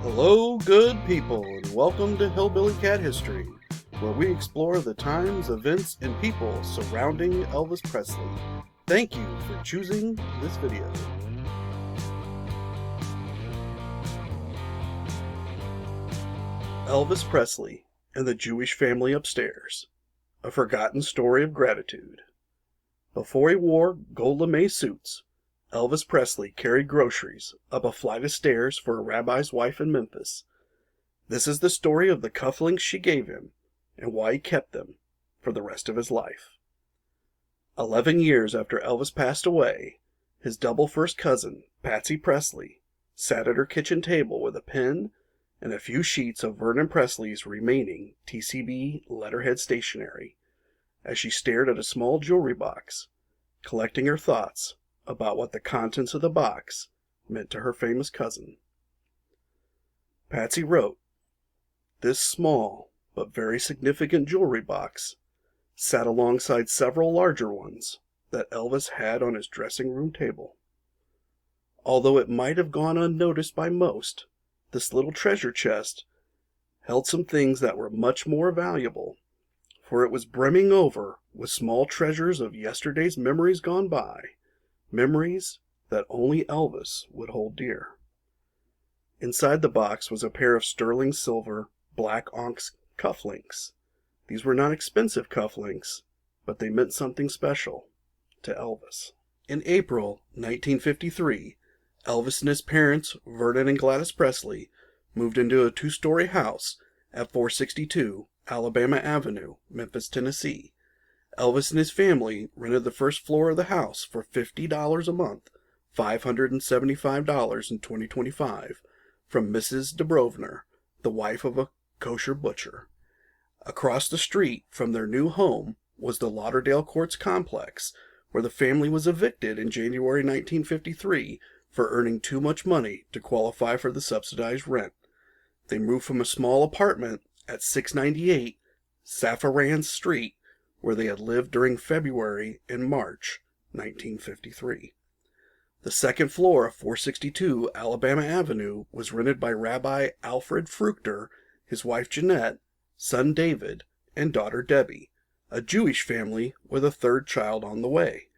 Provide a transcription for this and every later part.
Hello, good people, and welcome to Hillbilly Cat History, where we explore the times, events, and people surrounding Elvis Presley. Thank you for choosing this video. Elvis Presley and the Jewish Family Upstairs, a forgotten story of gratitude. Before he wore gold lame suits, Elvis Presley carried groceries up a flight of stairs for a rabbi's wife in Memphis. This is the story of the cufflinks she gave him and why he kept them for the rest of his life. 11 years after Elvis passed away, his double first cousin, Patsy Presley, sat at her kitchen table with a pen and a few sheets of Vernon Presley's remaining TCB letterhead stationery as she stared at a small jewelry box, collecting her thoughts about what the contents of the box meant to her famous cousin. Patsy wrote, "This small but very significant jewelry box sat alongside several larger ones that Elvis had on his dressing room table. Although it might have gone unnoticed by most, this little treasure chest held some things that were much more valuable, for it was brimming over with small treasures of yesterday's memories gone by, memories that only Elvis would hold dear." Inside the box was a pair of sterling silver black onyx cufflinks. These were not expensive cufflinks, but they meant something special to Elvis. In April 1953, Elvis and his parents, Vernon and Gladys Presley, moved into a two-story house at 462 Alabama Avenue, Memphis, Tennessee. Elvis and his family rented the first floor of the house for $50 a month, $575 in 2025, from Mrs. Dubrovner, the wife of a kosher butcher. Across the street from their new home was the Lauderdale Courts complex, where the family was evicted in January 1953 for earning too much money to qualify for the subsidized rent. They moved from a small apartment at 698 Safran Street, where they had lived during February and March 1953. The second floor of 462 Alabama Avenue was rented by Rabbi Alfred Fruchter, his wife Jeanette, son David, and daughter Debbie, a Jewish family with a third child on the way.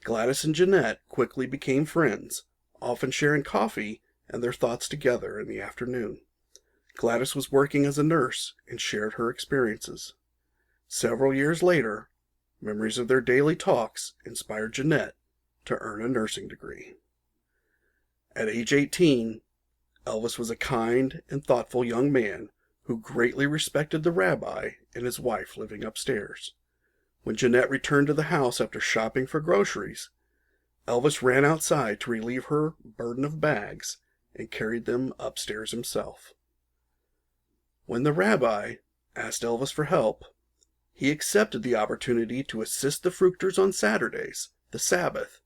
Gladys and Jeanette quickly became friends, often sharing coffee and their thoughts together in the afternoon. Gladys was working as a nurse and shared her experiences. Several years later, memories of their daily talks inspired Jeanette to earn a nursing degree. At age 18, Elvis was a kind and thoughtful young man who greatly respected the rabbi and his wife living upstairs. When Jeanette returned to the house after shopping for groceries, Elvis ran outside to relieve her burden of bags and carried them upstairs himself. When the rabbi asked Elvis for help, he accepted the opportunity to assist the Fruchters on Saturdays, the Sabbath,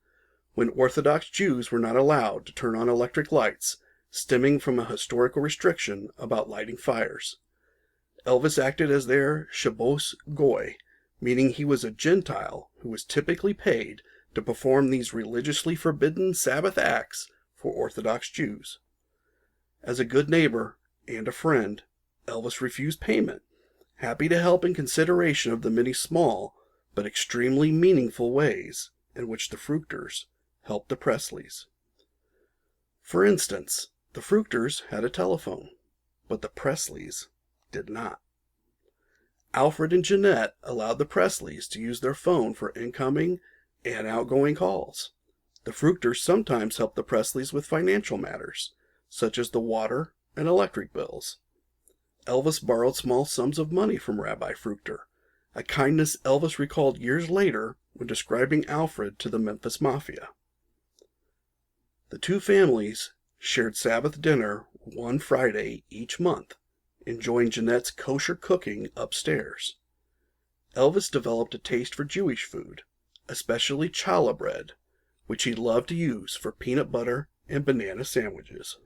when Orthodox Jews were not allowed to turn on electric lights, stemming from a historical restriction about lighting fires. Elvis acted as their Shabbos goy, meaning he was a Gentile who was typically paid to perform these religiously forbidden Sabbath acts for Orthodox Jews. As a good neighbor and a friend, Elvis refused payment, happy to help in consideration of the many small but extremely meaningful ways in which the Fruchters helped the Presleys. For instance, the Fruchters had a telephone, but the Presleys did not. Alfred and Jeanette allowed the Presleys to use their phone for incoming and outgoing calls. The Fruchters sometimes helped the Presleys with financial matters, such as the water and electric bills. Elvis borrowed small sums of money from Rabbi Fruchter, a kindness Elvis recalled years later when describing Alfred to the Memphis Mafia. The two families shared Sabbath dinner one Friday each month, enjoying Jeanette's kosher cooking upstairs. Elvis developed a taste for Jewish food, especially challah bread, which he loved to use for peanut butter and banana sandwiches.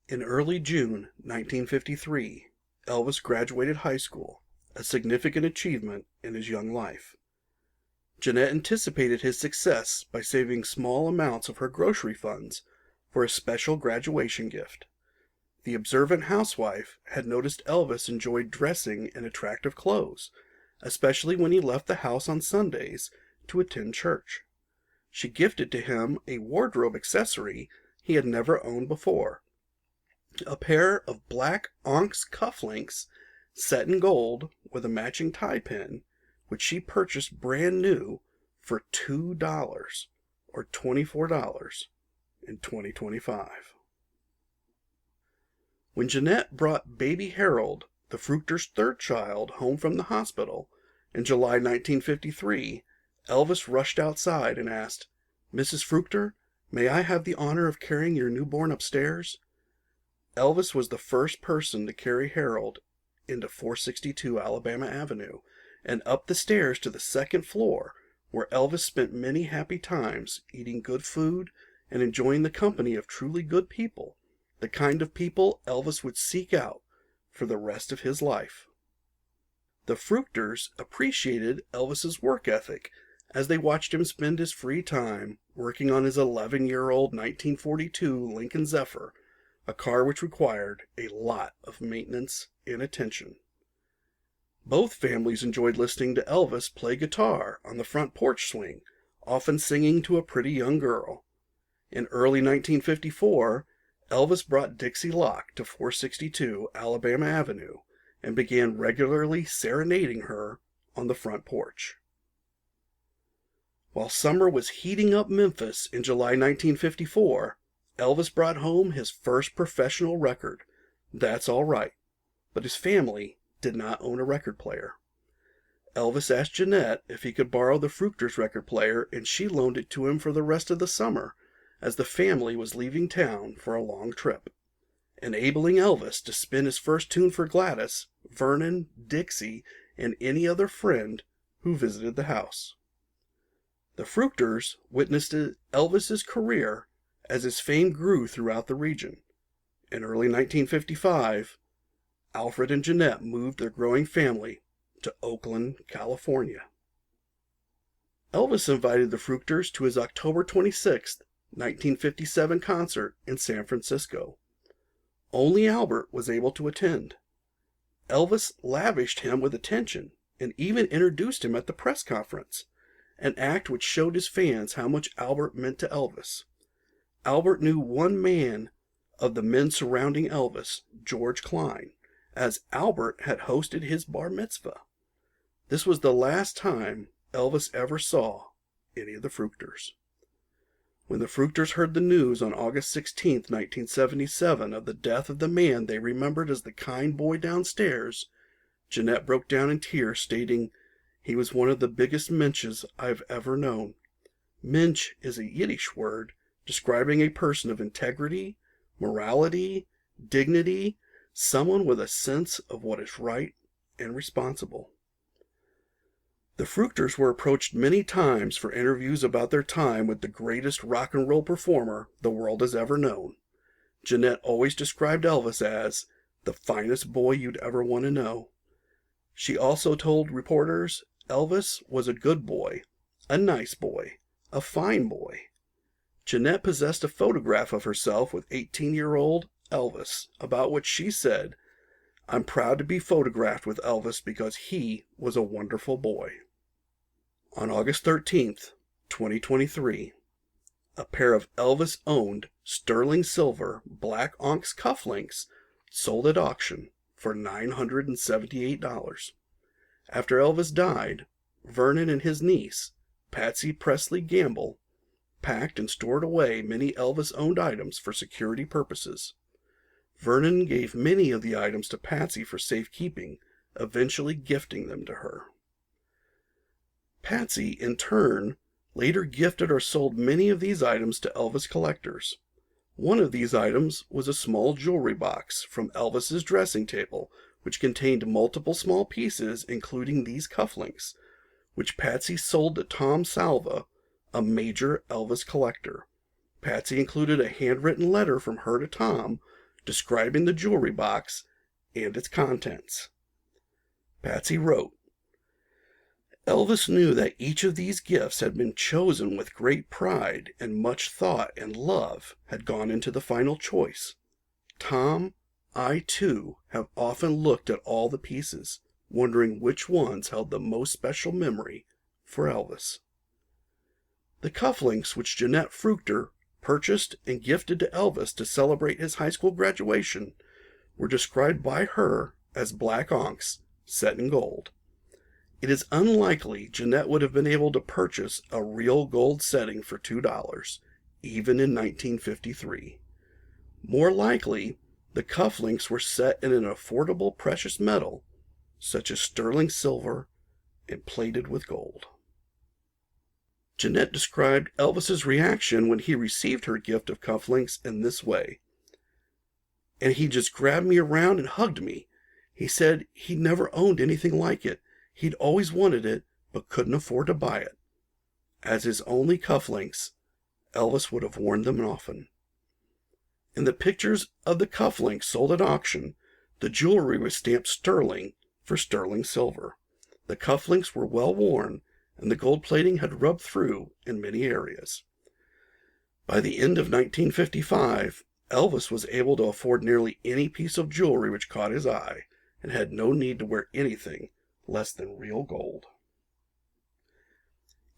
In early June 1953, Elvis graduated high school, a significant achievement in his young life. Jeanette anticipated his success by saving small amounts of her grocery funds for a special graduation gift. The observant housewife had noticed Elvis enjoyed dressing in attractive clothes, especially when he left the house on Sundays to attend church. She gifted to him a wardrobe accessory he had never owned before, a pair of black onyx cufflinks set in gold with a matching tie pin, which she purchased brand new for $2 or $24 in 2025. When Jeanette brought baby Harold, the Fruchter's third child, home from the hospital in July 1953, Elvis rushed outside and asked, "Mrs. Fruchter, may I have the honor of carrying your newborn upstairs?" Elvis was the first person to carry Harold into 462 Alabama Avenue and up the stairs to the second floor, where Elvis spent many happy times eating good food and enjoying the company of truly good people, the kind of people Elvis would seek out for the rest of his life. The Fruchters appreciated Elvis's work ethic as they watched him spend his free time working on his 11-year-old 1942 Lincoln Zephyr, a car which required a lot of maintenance and attention. Both families enjoyed listening to Elvis play guitar on the front porch swing, often singing to a pretty young girl. In early 1954, Elvis brought Dixie Locke to 462 Alabama Avenue and began regularly serenading her on the front porch. While summer was heating up Memphis in July 1954, Elvis brought home his first professional record, That's All Right, but his family did not own a record player. Elvis asked Jeanette if he could borrow the Fruchters record player, and she loaned it to him for the rest of the summer, as the family was leaving town for a long trip, enabling Elvis to spin his first tune for Gladys, Vernon, Dixie, and any other friend who visited the house. The Fruchters witnessed Elvis's career as his fame grew throughout the region. In early 1955, Alfred and Jeanette moved their growing family to Oakland, California. Elvis invited the Fruchters to his October 26, 1957 concert in San Francisco. Only Albert was able to attend. Elvis lavished him with attention and even introduced him at the press conference, an act which showed his fans how much Albert meant to Elvis. Albert knew one man of the men surrounding Elvis, George Klein, as Albert had hosted his bar mitzvah. This was the last time Elvis ever saw any of the Fruchters. When the Fruchters heard the news on August 16, 1977, of the death of the man they remembered as the kind boy downstairs, Jeanette broke down in tears, stating, "He was one of the biggest mensches I've ever known." Mensch is a Yiddish word describing a person of integrity, morality, dignity, someone with a sense of what is right and responsible. The Fruchters were approached many times for interviews about their time with the greatest rock and roll performer the world has ever known. Jeanette always described Elvis as the finest boy you'd ever want to know. She also told reporters Elvis was a good boy, a nice boy, a fine boy. Jeanette possessed a photograph of herself with 18-year-old Elvis, about which she said, "I'm proud to be photographed with Elvis because he was a wonderful boy." On August 13th, 2023, a pair of Elvis-owned sterling silver black onyx cufflinks sold at auction for $978. After Elvis died, Vernon and his niece, Patsy Presley Gamble, packed and stored away many Elvis-owned items for security purposes. Vernon gave many of the items to Patsy for safekeeping, eventually gifting them to her. Patsy, in turn, later gifted or sold many of these items to Elvis collectors. One of these items was a small jewelry box from Elvis's dressing table, which contained multiple small pieces, including these cufflinks, which Patsy sold to Tom Salva, a major Elvis collector. Patsy included a handwritten letter from her to Tom describing the jewelry box and its contents. Patsy wrote, Elvis knew that each of these gifts had been chosen with great pride, and much thought and love had gone into the final choice. Tom, I too have often looked at all the pieces, wondering which ones held the most special memory for Elvis. The cufflinks which Jeanette Fruchter purchased and gifted to Elvis to celebrate his high school graduation were described by her as black onyx set in gold. It is unlikely Jeanette would have been able to purchase a real gold setting for $2, even in 1953. More likely, the cufflinks were set in an affordable precious metal, such as sterling silver and plated with gold. Jeanette described Elvis's reaction when he received her gift of cufflinks in this way. And he just grabbed me around and hugged me. He said he'd never owned anything like it. He'd always wanted it, but couldn't afford to buy it. As his only cufflinks, Elvis would have worn them often. In the pictures of the cufflinks sold at auction, the jewelry was stamped sterling for sterling silver. The cufflinks were well worn, and the gold plating had rubbed through in many areas. By the end of 1955, Elvis was able to afford nearly any piece of jewelry which caught his eye, and had no need to wear anything less than real gold.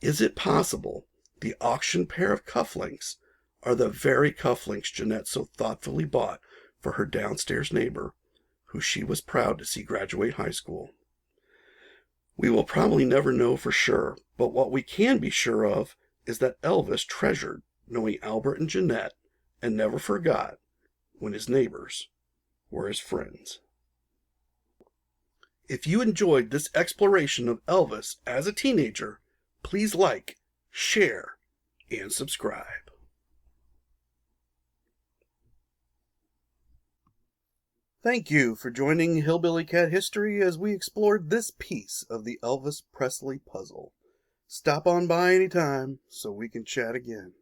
Is it possible the auction pair of cufflinks are the very cufflinks Jeanette so thoughtfully bought for her downstairs neighbor, who she was proud to see graduate high school? We will probably never know for sure, but what we can be sure of is that Elvis treasured knowing Albert and Jeanette and never forgot when his neighbors were his friends. If you enjoyed this exploration of Elvis as a teenager, please like, share, and subscribe. Thank you for joining Hillbilly Cat History as we explored this piece of the Elvis Presley puzzle. Stop on by anytime so we can chat again.